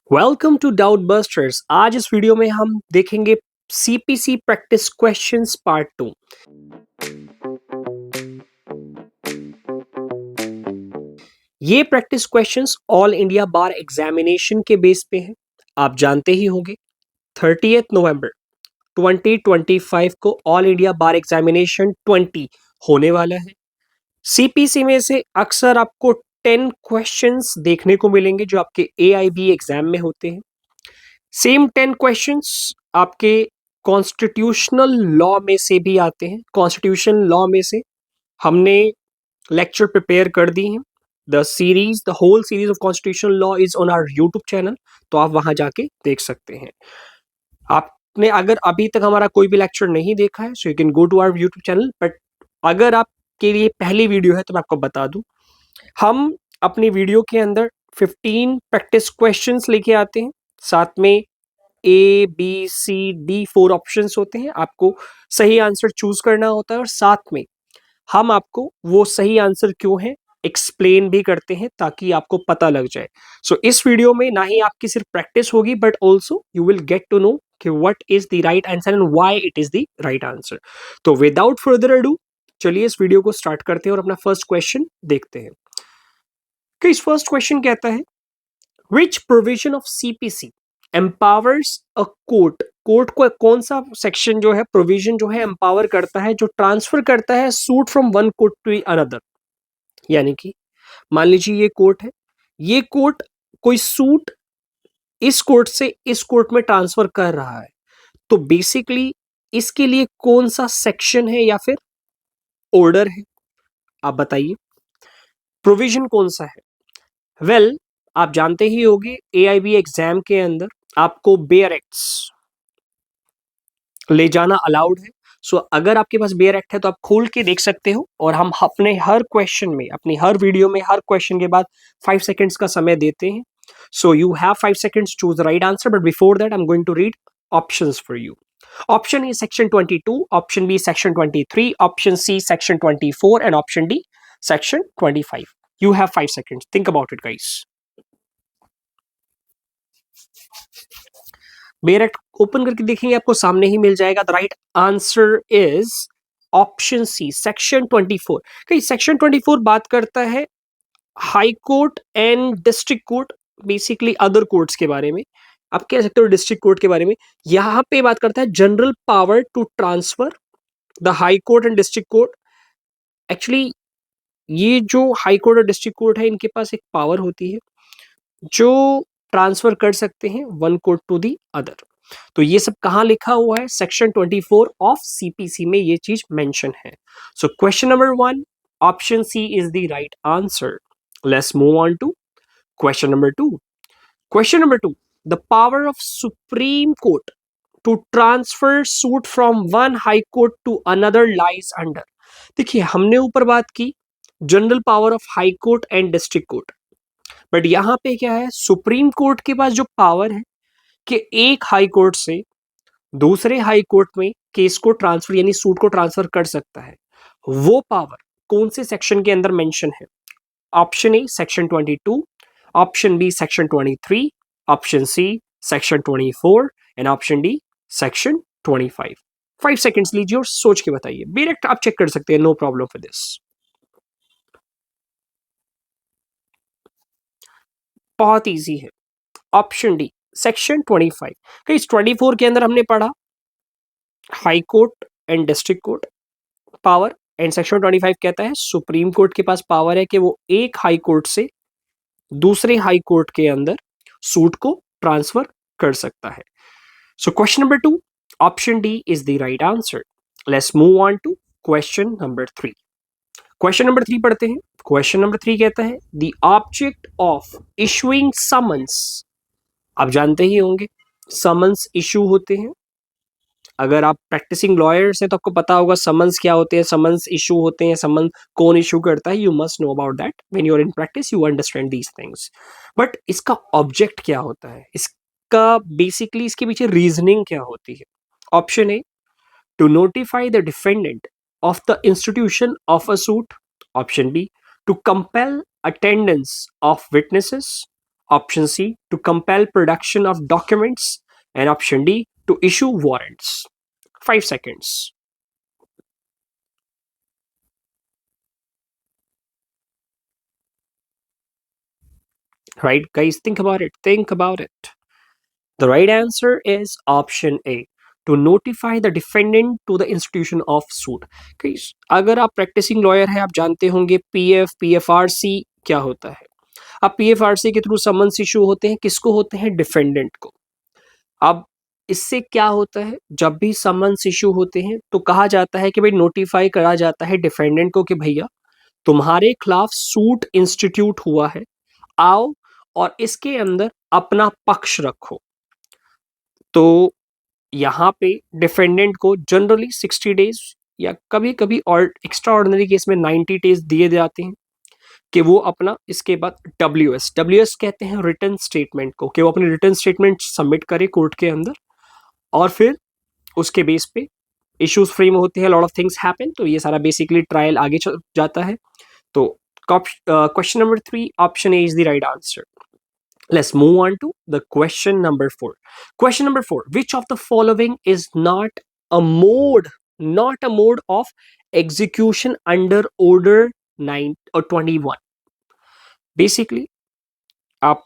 Welcome to doubt busters. आज इस video में हम देखेंगे सीपीसी प्रैक्टिस क्वेश्चंस पार्ट 2। ये practice questions all India bar examination के बेस पे हैं। आप जानते ही होंगे 30 नवंबर 2025 को ऑल इंडिया बार एग्जामिनेशन 20 होने वाला है। सीपीसी में से अक्सर आपको 10 क्वेश्चंस देखने को मिलेंगे जो आपके एआईबी एग्जाम में होते हैं। सेम 10 क्वेश्चंस आपके कॉन्स्टिट्यूशनल लॉ में से भी आते हैं। कॉन्स्टिट्यूशन लॉ में से हमने लेक्चर प्रिपेयर कर दी हैं। The whole series of constitutional law is on our YouTube channel, तो आप वहां जाके देख सकते हैं। आपने अगर अभी तक हमारा कोई भी लेक्चर नहीं देखा है so you can go to our YouTube channel. But अगर आपके लिए पहली वीडियो है तो मैं आपको बता दूं, हम अपनी वीडियो के अंदर 15 प्रैक्टिस क्वेश्चंस लेके आते हैं। साथ में A, B, C, D 4 options होते हैं। आपको सही आंसर चूज करना होता है और साथ में हम आपको वो सही आंसर क्यों है एक्सप्लेन भी करते हैं ताकि आपको पता लग जाए। इस वीडियो में ना ही आपकी सिर्फ प्रैक्टिस होगी but also you will get to know कि what is the right answer and why it is the right answer. तो विदाउट फर्दर अडू चलिए इस वीडियो को स्टार्ट करते हैं और अपना फर्स्ट क्वेश्चन देखते हैं। इस फर्स्ट क्वेश्चन कहता है विच provision of CPC empowers a court. Court को कौन सा सेक्शन जो है प्रोविजन जो है एम्पावर करता है, जो ट्रांसफर करता है suit from one court to another. यानी कि मान लीजिए ये कोर्ट है, ये कोर्ट कोई सूट इस कोर्ट से इस कोर्ट में ट्रांसफर कर रहा है, तो बेसिकली इसके लिए कौन सा सेक्शन है या फिर ऑर्डर है, आप बताइए प्रोविजन कौन सा है। वेल आप जानते ही होंगे एआईबी एग्जाम के अंदर आपको बेयर एक्ट्स ले जाना अलाउड है। अगर आपके पास बेयर एक्ट है तो आप खोल के देख सकते हो और हम अपने हर क्वेश्चन में, अपनी हर वीडियो में हर क्वेश्चन के बाद 5 सेकंड्स का समय देते हैं। You have 5 seconds choose the right answer, but before that I am going to read options for you. Option A section 22, option B section 23, option C section 24 and option D section 25। You have 5 seconds, think about it guys. Bare act open करके देखेंगे आपको सामने ही मिल जाएगा। The right answer is option C section 24। कहीं section 24 बात करता है high court and district court, basically other courts के बारे में। आप कह सकते हो डिस्ट्रिक्ट कोर्ट के बारे में। यहां पे बात करता है general power to transfer the high court and district court. Actually ये जो हाई कोर्ट और डिस्ट्रिक्ट कोर्ट है इनके पास एक पावर होती है जो ट्रांसफर कर सकते हैं one court to the other. तो ये सब कहां लिखा हुआ है, सेक्शन 24 ऑफ सीपीसी में ये चीज मेंशन है। Question number 1, option C is the right answer. Let's move on to question number 2। Question number 2, the power of supreme court to transfer suit from one high court to another lies under. देखिए हमने ऊपर बात की general power of high court and district court, but यहां पे क्या है, supreme court के पास जो पावर है कि एक हाई कोर्ट से दूसरे हाई कोर्ट में केस को ट्रांसफर यानी सूट को ट्रांसफर कर सकता है, वो पावर कौन से सेक्शन के अंदर मेंशन है। Option A section 22, option B section 23, option C section 24 and option D section 25। 5 seconds लीजिए और सोच के बताइए। डायरेक्ट आप चेक कर सकते हैं, नो प्रॉब्लम फॉर दिस। बहुत इजी है, ऑप्शन डी सेक्शन 25। कहीं 24 के अंदर हमने पढ़ा high court and district court power, and section 25 कहता है सुप्रीम कोर्ट के पास पावर है कि वो एक हाई कोर्ट से दूसरे हाई कोर्ट के अंदर सूट को ट्रांसफर कर सकता है। Question number 2, option D is the right answer. Let's move on to question number 3। Question number 3 पढ़ते हैं। क्वेश्चन नंबर 3 कहता है the object of issuing summons. आप जानते ही होंगे समन्स इशू होते हैं। अगर आप प्रैक्टिसिंग लॉयर्स हैं तो आपको पता होगा समन्स क्या होते हैं, समन्स इशू होते हैं, समन कौन इशू करता है। You must know about that when you are in practice, you understand these things. But इसका ऑब्जेक्ट क्या होता है, इसका बेसिकली इसके पीछे रीजनिंग क्या होती है। Option A to notify the defendant of the institution of a suit, option B to compel attendance of witnesses, Option C, to compel production of documents. And option D, to issue warrants. 5 seconds. Right, guys, think about it. Think about it. The right answer is option A, to notify the defendant to the institution of suit. Guys, अगर आप practising lawyer है, आप जानते होंगे PF पीएफआरसी क्या होता है। अब पीएफआरसी के थ्रू समन्स इशू होते हैं, किसको होते हैं? डिफेंडेंट को। अब इससे क्या होता है, जब भी समन्स इशू होते हैं तो कहा जाता है कि भाई नोटिफाई करा जाता है डिफेंडेंट को कि भैया तुम्हारे खिलाफ सूट इंस्टीट्यूट हुआ है, आओ और इसके अंदर अपना पक्ष रखो। तो यहाँ पे डिफेंडेंट को जनरली 60 डेज या कभी कभी और एक्स्ट्रा ऑर्डिनरी केस में 90 डेज दिए जाते हैं कि वो अपना इसके बाद डब्ल्यूएस कहते हैं रिटर्न स्टेटमेंट को, कि वो अपनी रिटर्न स्टेटमेंट सबमिट करे कोर्ट के अंदर और फिर उसके बेस पे इश्यूज फ्रेम होते हैं, लॉट ऑफ थिंग्स हैपन। तो ये सारा बेसिकली ट्रायल आगे चल जाता है। तो question number 3, option A is the right answer. Let's move on to the question number 4. Question number 4. Which of the following is not a mode of execution under Order 9 or 21? Basically, आप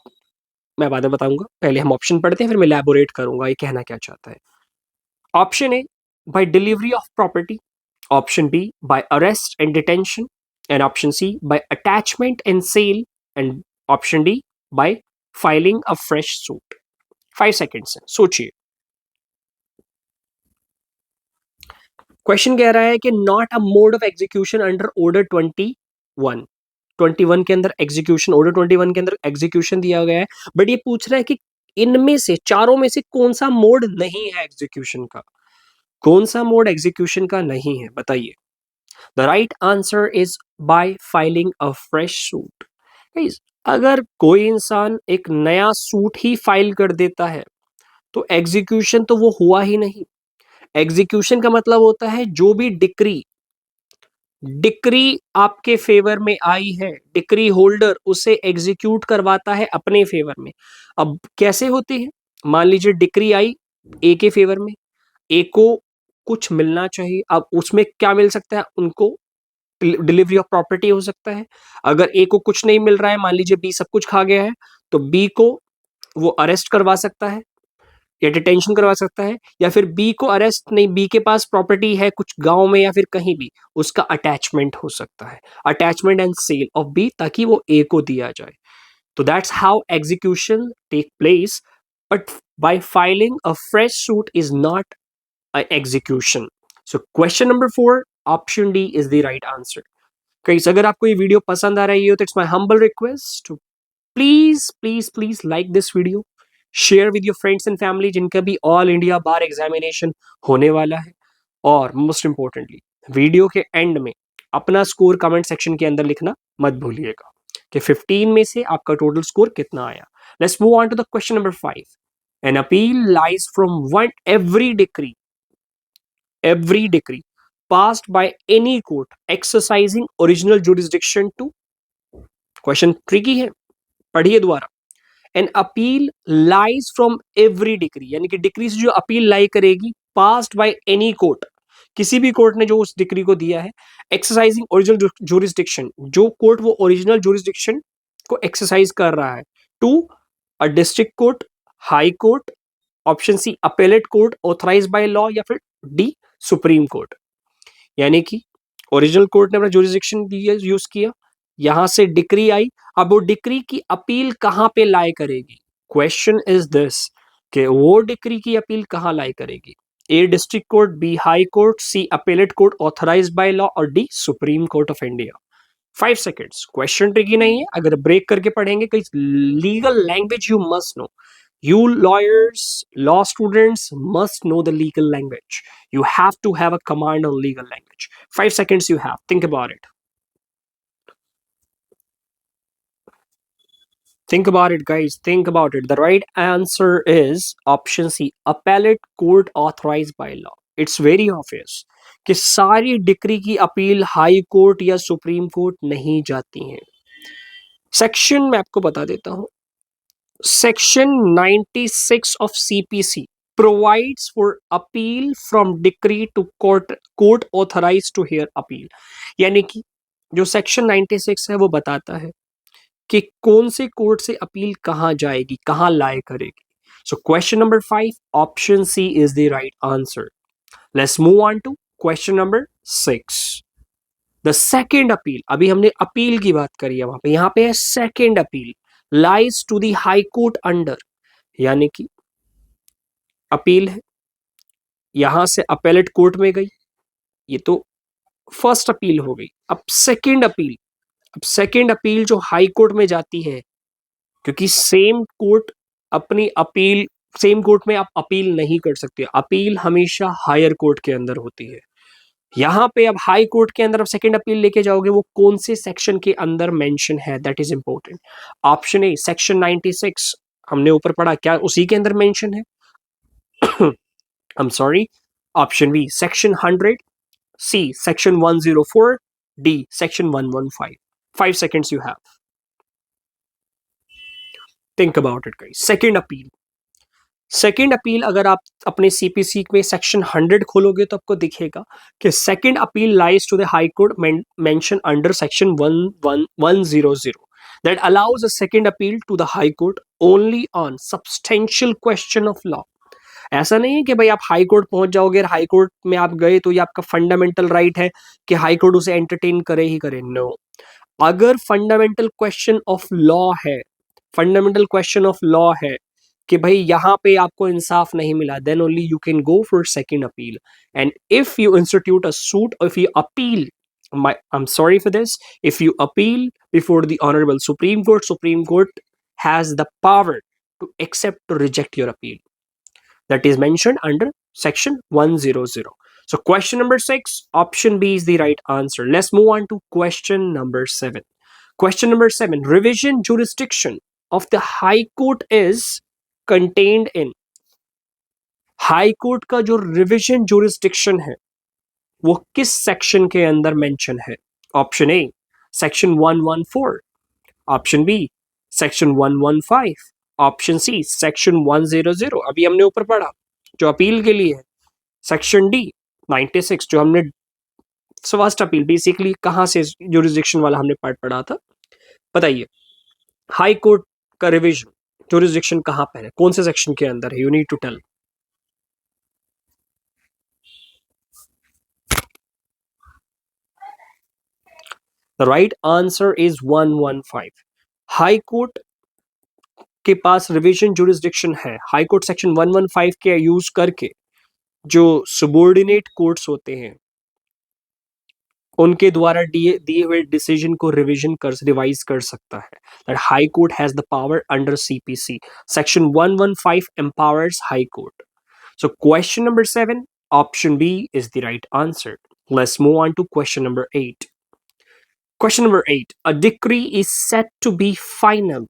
मैं बाद में बताऊंगा, पहले हम option पढ़ते हैं फिर मैं इलैबोरेट करूंगा ये कहना क्या चाहता है। Option A, by delivery of property. Option B, by arrest and detention. And option C, by attachment and sale. And option D, by filing a fresh suit. 5 seconds है, सोचिए। क्वेश्चन कह रहा है कि not a mode of execution under order 21 के अंदर execution, order 21 के अंदर एग्जीक्यूशन दिया गया है, बट ये पूछ रहा है कि इनमें से चारों में से कौन सा मोड नहीं है एग्जीक्यूशन का, कौन सा मोड एग्जीक्यूशन का नहीं है, बताइए। The right answer is by filing a fresh suit. अगर कोई इंसान एक नया सूट ही फाइल कर देता है तो एग्जीक्यूशन तो वो हुआ ही नहीं। एग्जीक्यूशन का मतलब होता है जो भी डिक्री आपके फेवर में आई है, डिक्री होल्डर उसे एग्जीक्यूट करवाता है अपने फेवर में। अब कैसे होती है, मान लीजिए डिक्री आई ए के फेवर में, ए को कुछ मिलना चाहिए, अब उसमें क्या मिल सकता है उनको, डिलीवरी ऑफ प्रॉपर्टी हो सकता है। अगर ए को कुछ नहीं मिल रहा है, मान लीजिए बी सब कुछ खा गया है, तो बी को वो अरेस्ट करवा सकता है या डिटेंशन करवा सकता है, या फिर बी को अरेस्ट नहीं, बी के पास प्रॉपर्टी है कुछ गांव में या फिर कहीं भी, उसका अटैचमेंट हो सकता है, attachment and sale of B, ताकि वो ए को दिया जाए। तो that's how execution take place, but by filing a fresh suit is not execution. So question number 4, option D is the right answer. Guys, अगर आपको ये वीडियो पसंद आ रही हो तो it's my humble request to please like this video, share with your friends and family जिनका भी all India bar examination होने वाला है। और मोस्ट इंपॉर्टेंटली वीडियो के एंड में अपना स्कोर कमेंट सेक्शन के अंदर लिखना मत भूलिएगा कि 15 में से आपका टोटल स्कोर कितना आया। Let's move on to the question number 5. An appeal lies from one every decree passed by any court exercising original jurisdiction to, question tricky है, पढ़िए दोबारा। An appeal lies from every decree, यानी कि decree से जो appeal लाई करेगी, passed by any court, किसी भी कोर्ट ने जो उस डिक्री को दिया है, एक्सरसाइजिंग ओरिजिनल जुरिस्डिक्शन, जो कोर्ट वो ओरिजिनल जुरिस्डिक्शन को एक्सरसाइज कर रहा है, to a district court, high court, option C appellate court authorise by law, या फिर डी सुप्रीम कोर्ट। यानी कि ओरिजिनल कोर्ट ने अपना जुरिस्डिक्शन यूज किया, यहां से डिक्री आई, अब वो डिक्री की अपील कहां पे लाई करेगी, क्वेश्चन इज दिस कि वो डिक्री की अपील कहां लाई करेगी, A district court, B high court, C appellate court authorise by law, और D Supreme Court of India. 5 seconds, question tricky नहीं है, अगर ब्रेक करके पढ़ेंगे कई legal language you must know, you lawyers, law students must know the legal language. You have to have a command on legal language. 5 seconds you have, think about it. Think about it, guys, think about it. The right answer is option C, appellate court authorized by law. It's very obvious कि सारी decree की appeal high court या supreme court नहीं जाती हैं। Section मैं आपको बता देता हूं, Section 96 of CPC provides for appeal from decree to court authorized to hear appeal. यानी कि जो सेक्शन 96 है वो बताता है कि कौन से कोर्ट से अपील कहां जाएगी, कहां लाए करेगी. So question number 5 option C is the right answer. Let's move on to question number 6. The second appeal, अभी हमने अपील की बात करी है, वहां पे यहां पे है second appeal lies to the high court under. यानी कि अपील है, यहां से अपेलेट कोर्ट में गई, ये तो फर्स्ट अपील हो गई. अब सेकेंड अपील, अब सेकेंड अपील जो हाई कोर्ट में जाती है, क्योंकि सेम कोर्ट अपनी अपील, सेम कोर्ट में आप अपील नहीं कर सकते, अपील हमेशा हायर कोर्ट के अंदर होती है. यहां पे अब हाई कोर्ट के अंदर अब सेकंड अपील लेके जाओगे, वो कौन से सेक्शन के अंदर मेंशन है, that is important. Option A section 96 हमने ऊपर पढ़ा, क्या उसी के अंदर मेंशन है? I am sorry. Option B section 100, C section 104, D section 115. 5 seconds you have. Think about it guys. Second appeal, second appeal अगर आप अपने सीपीसी में सेक्शन 100 खोलोगे तो आपको दिखेगा कि second appeal lies to the high court mention under section 11100 that allows a second appeal to the high court only on substantial question of law. ऐसा नहीं है कि भाई आप हाई कोर्ट पहुंच जाओगे और हाई कोर्ट में आप गए तो ये आपका फंडामेंटल राइट है कि हाई कोर्ट उसे एंटरटेन करे ही करे. नो, अगर फंडामेंटल क्वेश्चन ऑफ लॉ है, फंडामेंटल क्वेश्चन ऑफ लॉ है कि भाई यहाँ पे आपको इंसाफ नहीं मिला, then only you can go for second appeal. And if you institute a suit, if you appeal, I'm sorry for this, if you appeal before the honorable Supreme Court has the power to accept or reject your appeal. That is mentioned under section 100. So question number 6, option B is the right answer. Let's move on to question number 7. Question number 7, revision jurisdiction of the High Court is contained in. High court का जो revision jurisdiction है वो किस section के अंदर mention है? Option A section 114, option B section 115, option C section 100, अभी हमने ऊपर पढ़ा जो अपील के लिए है, सेक्शन डी 96 जो हमने फर्स्ट अपील, बेसिकली कहां से जुरिस्डिक्शन वाला हमने पार्ट पढ़ा था. बताइए हाई कोर्ट का रिविजन जुरिस्डिक्शन कहां पर है, कौन से सेक्शन के अंदर है? You need to tell. The right answer is 115. High court के पास रिविजन जुरिस्डिक्शन है. हाई कोर्ट सेक्शन 115 के यूज करके जो सबॉर्डिनेट कोर्ट्स होते हैं उनके द्वारा दिए हुए डिसीजन को रिवाइज कर सकता है. That high court has the power under CPC. Section 115 empowers high court. So question number 7, option B is the right answer. Let's move on to question number 8. Question number 8. A decree is said to be final.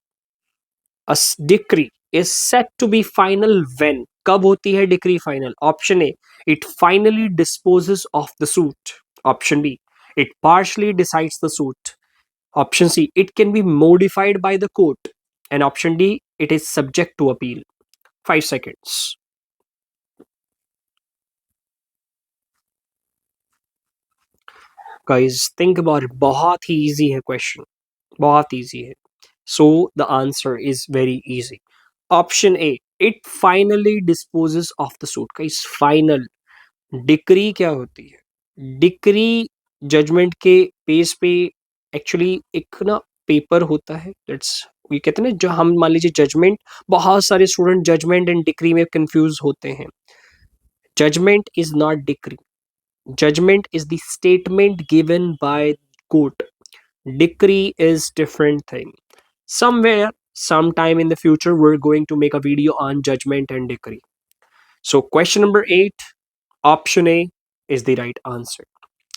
A decree is said to be final when? कब होती है decree final? Option A, it finally disposes of the suit. Option B, it partially decides the suit. Option C, it can be modified by the court. And option D, it is subject to appeal. 5 seconds. Guys, think about it. बहुत ही easy है question. बहुत easy है. So the answer is very easy. Option A, it finally disposes of the suit. Guys, final. Decree क्या होती है? Decree judgement के base पे actually एक ना पेपर होता है, दैट्स ये कहते हैं ना, जो हम मान लीजिए जजमेंट, बहुत सारे स्टूडेंट जजमेंट एंड डिक्री में कंफ्यूज होते हैं. Judgment is not decree. Judgment is the statement given by court. Decree is different thing. Somewhere, sometime in the future, we're going to make a video on judgment and decree. So, question number 8, option A is the right answer.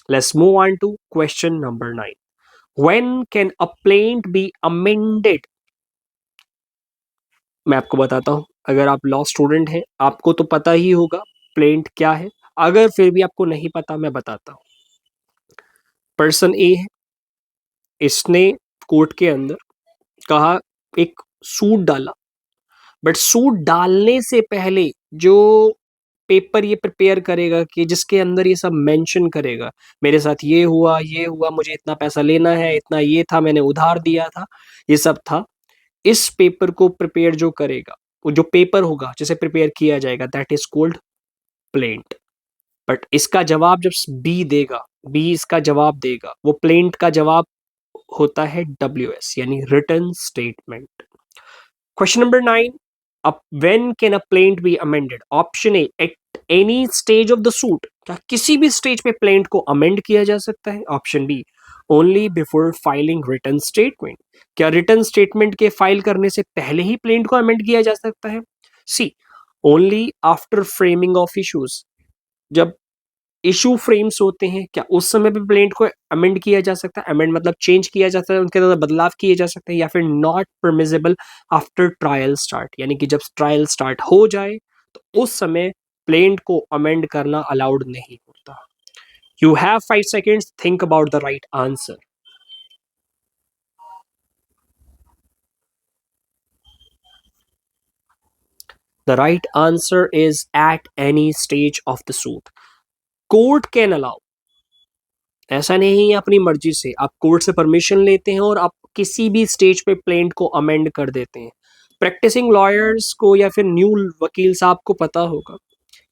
Let's move on to question number 9. When can a plaint be amended? मैं आपको बताता हूं, अगर आप law student हैं आपको तो पता ही होगा प्लेंट क्या है. अगर फिर भी आपको नहीं पता, मैं बताता हूं. पर्सन ए है, इसने कोर्ट के अंदर कहा, एक सूट डाला बट सूट डालने से पहले जो पेपर ये प्रिपेयर करेगा कि जिसके अंदर ये सब मेंशन करेगा, मेरे साथ ये हुआ, मुझे इतना पैसा लेना है, इतना ये था, मैंने उधार दिया था, ये सब था। इस पेपर को प्रिपेयर जो करेगा, वो जो पेपर होगा जिसे प्रिपेयर किया जाएगा, that is called plaint. But इसका जवाब जब बी देगा, बी इसका जवाब देगा, वो प्लेंट का जवाब होता है WS, यानी written statement. Question number 9, when can a plaint be amended? Option A, at any stage of the suit, क्या किसी भी स्टेज पे प्लेंट को अमेंड किया जा सकता है? Option B, only before filing written statement, क्या रिटन स्टेटमेंट के फाइल करने से पहले ही प्लेंट को अमेंड किया जा सकता है? C, only after framing of issues, जब इशू फ्रेम्स होते हैं, क्या उस समय भी प्लेंट को अमेंड किया जा सकता है? अमेंड मतलब चेंज किया जा सकता है, उनके अंदर बदलाव किए जा सकते हैं, या फिर not permissible after trial start, यानी कि जब ट्रायल स्टार्ट हो जाए तो उस समय प्लेंट को अमेंड करना अलाउड नहीं होता। You have 5 seconds, think about the right answer. The right answer is at any stage of the suit. Court can allow, ऐसा नहीं है अपनी मर्जी से, आप कोर्ट से परमिशन लेते हैं और आप किसी भी स्टेज पे प्लेंट को अमेंड कर देते हैं। प्रैक्टिसिंग लॉयर्स को या फिर न्यू वकील साहब को पता होगा,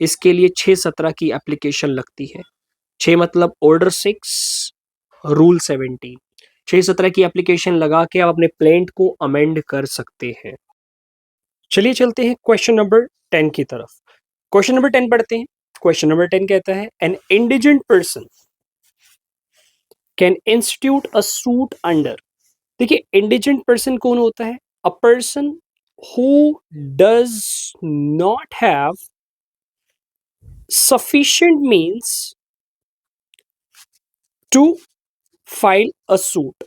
इसके लिए 617 की एप्लीकेशन लगती है। 6 मतलब ऑर्डर 6, रूल 17। 617 की एप्लीकेशन लगा के आप अपने प्लेंट को अमेंड कर सकते हैं। चलिए चलते हैं क्वेश्चन नंबर 10 की तरफ। क्वेश्चन नंबर 10 पढ़ते हैं। क्वेश्चन नंबर 10 कहता है, an indigent person can institute a suit under. देखिए, इंडिजेंट पर्सन कौन होता है? A person who does not have sufficient means to file a suit,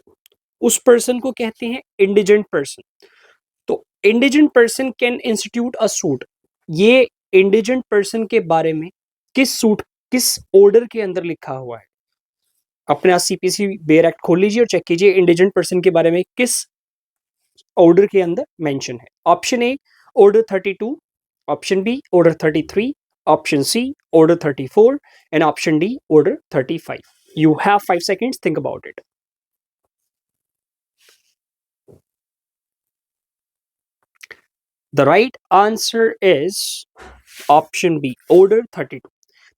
उस पर्सन को कहते हैं इंडिजेंट पर्सन। तो indigent person can institute a suit, ये इंडिजेंट पर्सन के बारे में किस सूट, किस ऑर्डर के अंदर लिखा हुआ है? अपने CPC बेयर एक्ट खोल लीजिए और चेक कीजिए इंडिजेंट पर्सन के बारे में किस ऑर्डर के अंदर मेंशन है। Option A, order 32, option B, order 33, option C, order 34, and option D, order 35। You have 5 seconds, think about it. The right answer is option B, order 32।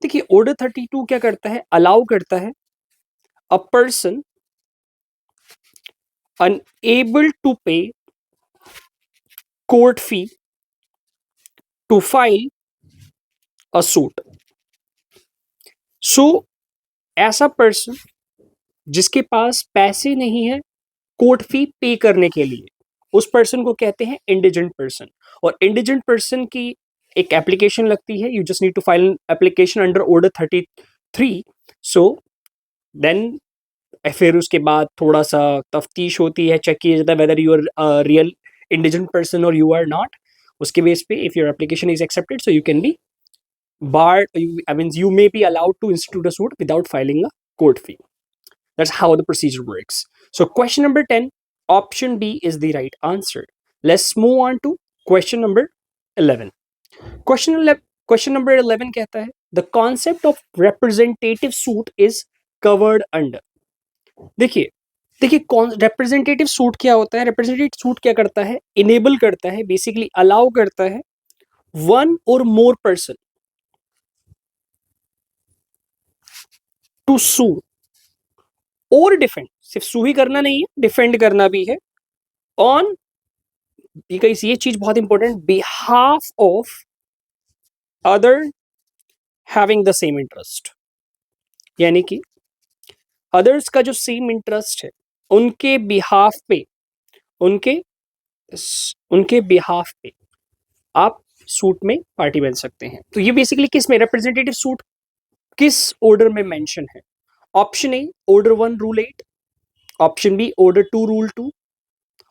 देखिए, order 32 क्या करता है? अलाउ करता है a person unable to pay court fee to file a suit. So ऐसा person जिसके पास पैसे नहीं है कोर्ट फी पे करने के लिए, उस पर्सन को कहते हैं इंडिजेंट पर्सन। और इंडिजेंट पर्सन की एक एप्लीकेशन लगती है, you just need to file an application under order 33। So then फिर उसके बाद थोड़ा सा तफ्तीश होती है, चेक किया जाता है whether you are real indigent person और यू आर नॉट। उसके बेस पे if your application is accepted, so you can be barred, I mean you may be allowed to institute a suit without filing a court fee. That's how the procedure works. So question number 10, option B is the right answer. Let's move on to question number 11. Question number 11 कहता है, the concept of representative suit is covered under. देखिए, representative suit क्या होता है? Representative suit क्या करता है? Enable करता है, बेसिकली अलाउ करता है वन और मोर पर्सन टू सू और डिफेंड, सिर्फ सू ही करना नहीं है, डिफेंड करना भी है, ऑन, ये चीज बहुत important, behalf of other having the same interest, यानी कि अदर्स का जो सेम इंटरेस्ट है उनके बिहाफ पे, उनके उनके बिहाफ पे आप सूट में पार्टी बन सकते हैं। तो ये बेसिकली किस में, रिप्रेजेंटेटिव सूट किस ऑर्डर में मेंशन है? Option A, order 1 rule 8, option B, order 2 rule 2,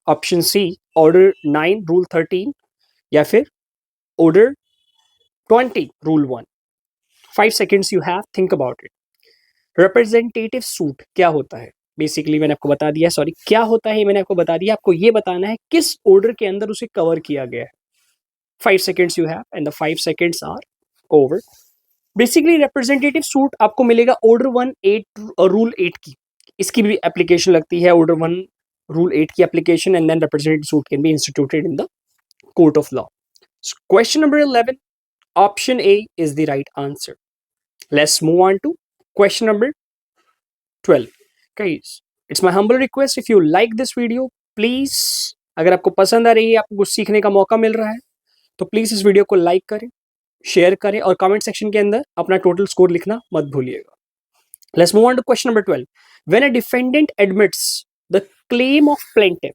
option C, order 9 rule 13, या फिर order 20 rule 1। 5 seconds you have, think about it. Representative suit क्या होता है? बेसिकली मैंने आपको बता दिया, सॉरी क्या होता है मैंने आपको बता दिया, आपको ये बताना है किस ऑर्डर के अंदर उसे कवर किया गया है। 5 seconds you have and the 5 seconds are over. Basically representative suit आपको मिलेगा ऑर्डर 1 8 और रूल 8 की, इसकी भी एप्लीकेशन लगती है, ऑर्डर 1 रूल 8 की application, and then representative suit can be instituted in the court of law. Question number 11, option A is the right answer. Let's move on to question number 12. Guys, it's my humble request, if you like this video, please, अगर आपको पसंद आ रही है, आपको कुछ सीखने का मौका मिल रहा है, तो प्लीज इस वीडियो को लाइक करें, शेयर करें और कमेंट सेक्शन के अंदर अपना टोटल स्कोर लिखना मत भूलिएगा. Let's move on to question number 12. When a defendant admits the claim of plaintiff,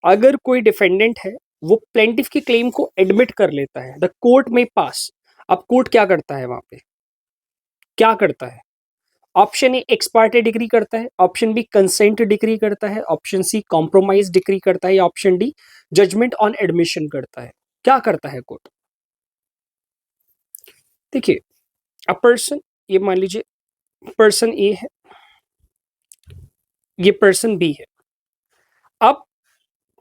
अगर कोई डिफेंडेंट है वो प्लेंटिफ की क्लेम को एडमिट कर लेता है, द कोर्ट में पास. अब कोर्ट क्या करता है वहां पे, क्या करता है? ऑप्शन ए एक्स पार्टे डिग्री करता है, ऑप्शन बी कंसेंट डिग्री करता है, ऑप्शन सी कॉम्प्रोमाइज डिग्री करता है, या option D judgment on admission करता है. क्या करता है कोर्ट? देखिए, अ पर्सन, ये मान लीजिए पर्सन ए है, ये पर्सन बी है. अब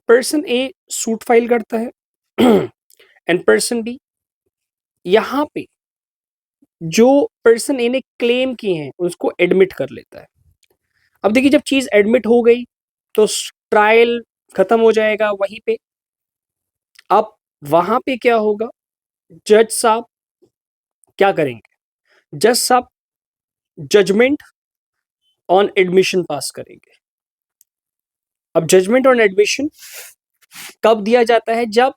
पर्सन ए सूट फाइल करता है एंड पर्सन बी यहां पे जो पर्सन ए ने क्लेम किए हैं उसको एडमिट कर लेता है. अब देखिए, जब चीज एडमिट हो गई तो ट्रायल खत्म हो जाएगा वहीं पे. अब वहां पे क्या होगा, जज साहब क्या करेंगे? जज साहब जजमेंट ऑन एडमिशन पास करेंगे. अब जजमेंट ऑन एडमिशन कब दिया जाता है? जब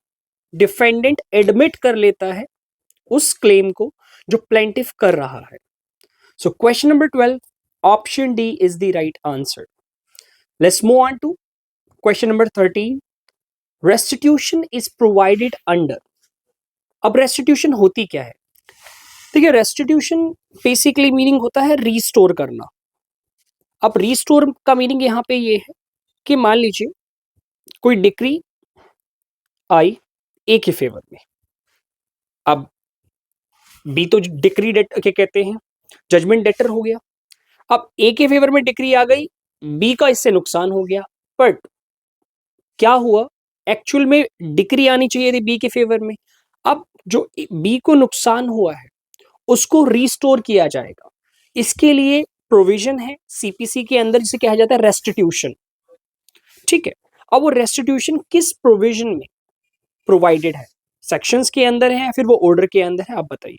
डिफेंडेंट एडमिट कर लेता है उस क्लेम को जो प्लेंटिफ कर रहा है. So question number 12, option D is the right answer. Let's move on to question number 13. Restitution is provided under. अब रेस्टिट्यूशन होती क्या है? देखिए, रेस्टिट्यूशन बेसिकली मीनिंग होता है रीस्टोर करना. अब रीस्टोर का मीनिंग यहां पे ये है कि मान लीजिए कोई डिक्री आई ए के फेवर में. अब बी तो डिक्री डेट के कहते हैं, जजमेंट डेटर हो गया. अब ए के फेवर में डिक्री आ गई, बी का इससे नुकसान हो गया. बट क्या हुआ, एक्चुअल में डिक्री आनी चाहिए थी बी के फेवर में. अब जो बी को नुकसान हुआ है उसको रीस्टोर किया जाएगा. इसके लिए प्रोविजन है सीपीसी के अंदर जिसे कहा जाता है रेस्टिट्यूशन. ठीक है, अब वो रेस्टिट्यूशन किस प्रोविजन में प्रोवाइडेड है? सेक्शंस के अंदर है या फिर वो ऑर्डर के अंदर है? आप बताइए.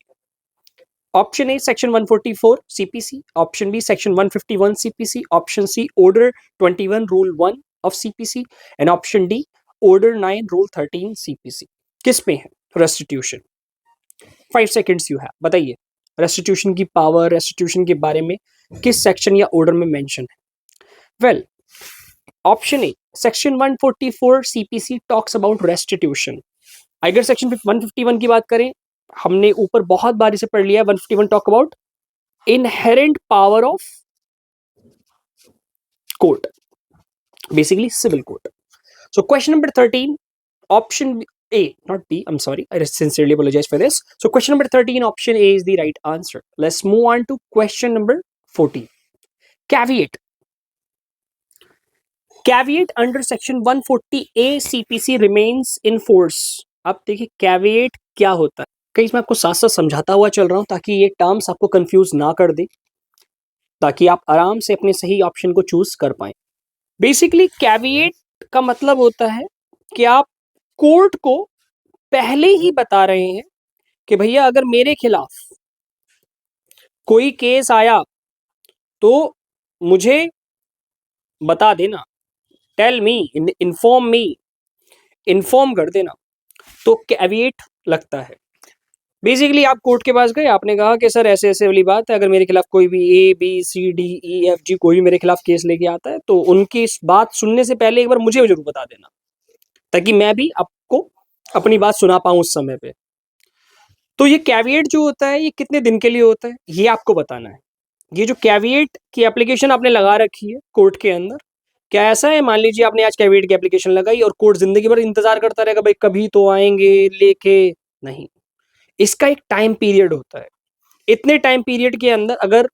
Option A section 144 CPC, option B section 151 CPC, option C order 21 rule 1 of CPC, and option D order 9 rule 13 CPC. किस में है रेस्टिट्यूशन? 5 सेकेंड्स यू हैव, बताइए रेस्टिट्यूशन की पावर, रेस्टिट्यूशन के बारे में किस सेक्शन या ऑर्डर में मेंशन है? Well, option A section 144 CPC talks about restitution. अगर सेक्शन 151 की बात करें, हमने ऊपर बहुत बार इसे पढ़ लिया. 151 talk about inherent power of court, basically civil court. So question number 13, option A, not B, I'm sorry, I sincerely apologize for this. So question number 13, option A is the right answer. Let's move on to question number 14. Caveat. Caveat under section 140A CPC remains in force. अब देखिए caveat क्या होता है. कहीं इसमें आपको साथ साथ समझाता हुआ चल रहा हूं ताकि ये टर्म्स आपको कंफ्यूज ना कर दे, ताकि आप आराम से अपने सही ऑप्शन को चूज कर पाए. बेसिकली caveat का मतलब होता है कि आप कोर्ट को पहले ही बता रहे हैं कि भैया अगर मेरे खिलाफ कोई केस आया तो मुझे बता देना, tell me, inform me, inform कर देना. तो कैविएट लगता है. बेसिकली आप कोर्ट के पास गए, आपने कहा कि सर ऐसे ऐसे वाली बात है, अगर मेरे खिलाफ कोई भी A B C D E F G कोई भी मेरे खिलाफ केस लेके आता है तो उनकी इस बात सुनने से पहले एक बार मुझे जरूर बता देना, ताकि मैं भी आपको अपनी बात सुना पाऊं उस समय पे. तो ये कैविएट जो होता है ये कितने दिन के लिए होता है ये आपको बताना है. ये जो कैविएट की एप्लीकेशन आपने लगा रखी है कोर्ट के अंदर, क्या ऐसा है मान लीजिए आपने आज कैविएट की एप्लीकेशन लगाई और कोर्ट जिंदगी भर इंतजार करता रहेगा भाई कभी तो आएंगे लेके? नहीं, इसका एक टाइम पीरियड होता है. इतने टाइम पीरियड के अंदर अगर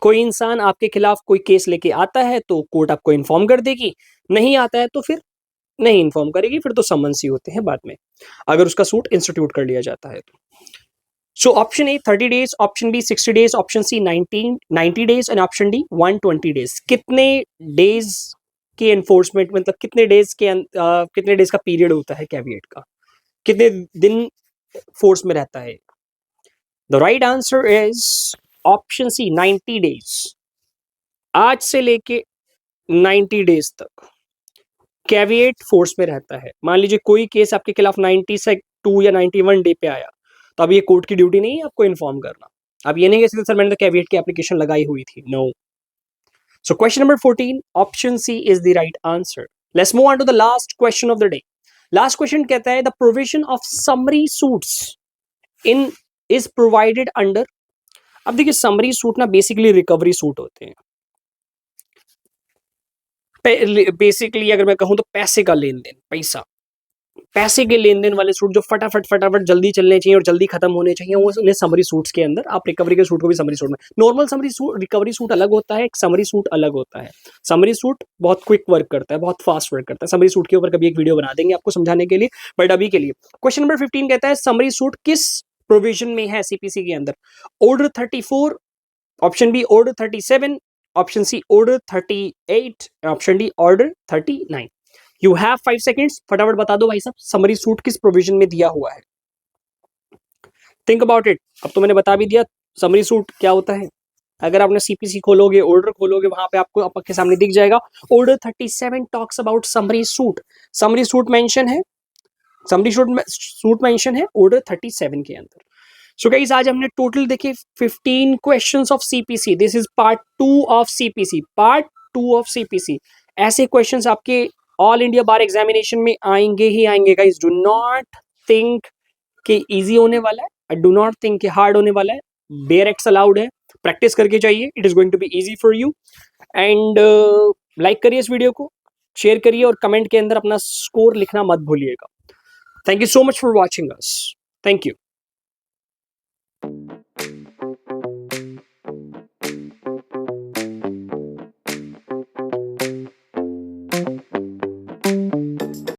कोई इंसान आपके खिलाफ कोई केस लेके आता है तो कोर्ट आपको इन्फॉर्म कर देगी, नहीं आता है तो फिर नहीं इन्फॉर्म करेगी, फिर तो समन्स ही होते हैं बाद में, अगर उसका सूट इंस्टीट्यूट कर लिया जाता है तो। So option A 30 days, option B 60 days, option C 90 days and option D 120 days. कितने डेज के एनफोर्समेंट, मतलब कितने डेज के कितने डेज का पीरियड होता है कैविएट का, कितने दिन फोर्स में रहता है? The right answer is option C 90 days. आज से लेके 90 डेज तक कैविएट फोर्स में रहता है। मान लीजिए कोई केस आपके खिलाफ 92 या 91 डे पे आया, तो अब ये कोर्ट की ड्यूटी नहीं है आपको इन्फॉर्म करना। अब ये नहीं कह सकते सर मैंने तो कैविएट की एप्लीकेशन लगाई हुई थी, no. So question number 14, option C is the right answer. Let's move on to the last question of the day. Last question कहता है the provision of summary suits in is provided under. अब देखिए summary suit ना basically recovery suit होते हैं। Basically अगर मैं कहूं तो पैसे का लेन देन, पैसे के लेन देन वाले सूट जो फटाफट फटाफट जल्दी चलने चाहिए और जल्दी खत्म होने चाहिए, वो उन्हें समरी सूट्स के अंदर आप रिकवरी के सूट को भी समरी सूट में। Normal summary suit, recovery suit अलग होता है, एक समरी सूट अलग होता है। समरी सूट बहुत क्विक वर्क करता है, बहुत फास्ट वर्क करता है। समरी सूट के ऊपर कभी एक वीडियो बना देंगे आपको समझाने के लिए, बट अभी के लिए क्वेश्चन नंबर 15 कहता है समरी सूट किस प्रोविजन में है सीपीसी के अंदर? Order 34, option B order 37, option C order 38, option D order 39। You have 5 seconds, फटाफट बता दो भाई साहब समरी सूट किस प्रोविजन में दिया हुआ है। Think about it. अब तो मैंने बता भी दिया समरी सूट क्या होता है। अगर आपने सीपीसी खोलोगे, ऑर्डर खोलोगे, वहां पे आपको आपके सामने दिख जाएगा order 37 talks about summary suit. Summary suit mention है, समरी सूट मेंशन है ऑर्डर 37 के अंदर। सो गाइस आज हमने टोटल देखे 15 questions of CPC. This is part 2 of CPC, part 2 of CPC. ऐसे क्वेश्चंस आपके ऑल इंडिया बार एग्जामिनेशन में आएंगे ही आएंगे गाइस। डू नॉट थिंक कि इजी होने वाला है, आई डू नॉट थिंक कि हार्ड होने वाला है। बेयर एक्स अलाउड है, प्रैक्टिस करके जाइए, it is going to be easy for you. And like करिए इस वीडियो को, शेयर करिए और कमेंट के अंदर अपना स्कोर लिखना मत भूलिएगा। Thank you so much for watching us, thank you.